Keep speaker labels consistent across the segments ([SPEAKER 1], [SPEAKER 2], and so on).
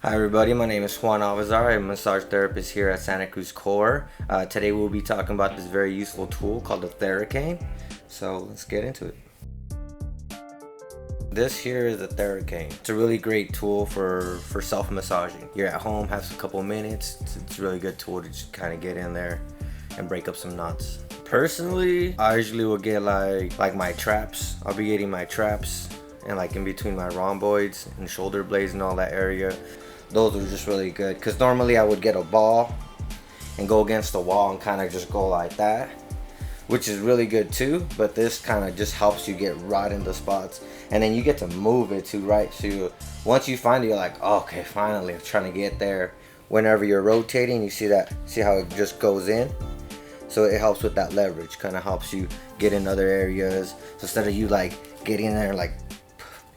[SPEAKER 1] Hi everybody, my name is Juan. I'm a massage therapist here at Cruz CORE. Today we'll be talking about this very useful tool called the Thera Cane. So let's get into it. This here is the Thera Cane. It's a really great tool for self-massaging. You're at home, have a couple minutes. It's a really good tool to just kind of get in there and break up some knots. Personally, I usually will get like my traps. I'll be getting my traps and like in between my rhomboids and shoulder blades and all that area. Those are just really good because normally I would get a ball and go against the wall and kind of just go like that, which is really good too, but this kind of just helps you get right in the spots, and then you get to move it too, right? So once you find it, you're like, oh, okay, finally, I'm trying to get there. Whenever you're rotating, you see how it just goes in? So it helps with that leverage, kind of helps you get in other areas. So instead of you like getting there like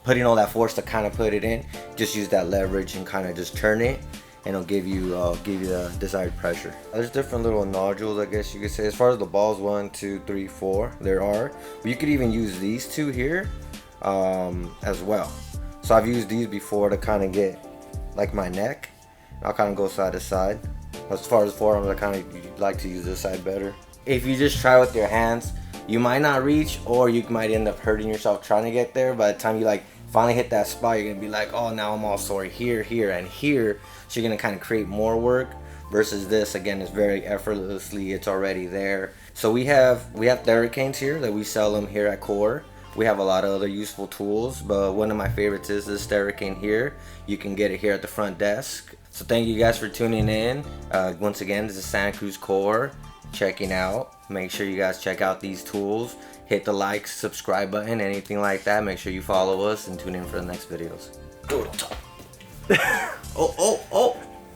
[SPEAKER 1] putting all that force to kind of put it in, just use that leverage and kind of just turn it, and it'll give you the desired pressure. There's different little nodules, I guess you could say. As far as the balls, 1, 2, 3, 4, there are. But you could even use these two here as well. So I've used these before to kind of get like my neck. I'll kind of go side to side. As far as forearms, I kind of like to use this side better. If you just try with your hands, you might not reach, or you might end up hurting yourself trying to get there. By the time you like finally hit that spot, you're gonna be like, oh, now I'm all sore here, here, and here. So you're gonna kind of create more work, versus this, again, it's very effortlessly, it's already there. So we have Thera Canes here that we sell them here at CORE. We have a lot of other useful tools, but one of my favorites is this Thera Cane here. You can get it here at the front desk. So thank you guys for tuning in. Once again, this is Cruz CORE checking out. Make sure you guys check out these tools. Hit the like, subscribe button, anything like that. Make sure you follow us and tune in for the next videos. Go to the top.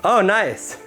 [SPEAKER 2] Oh, nice.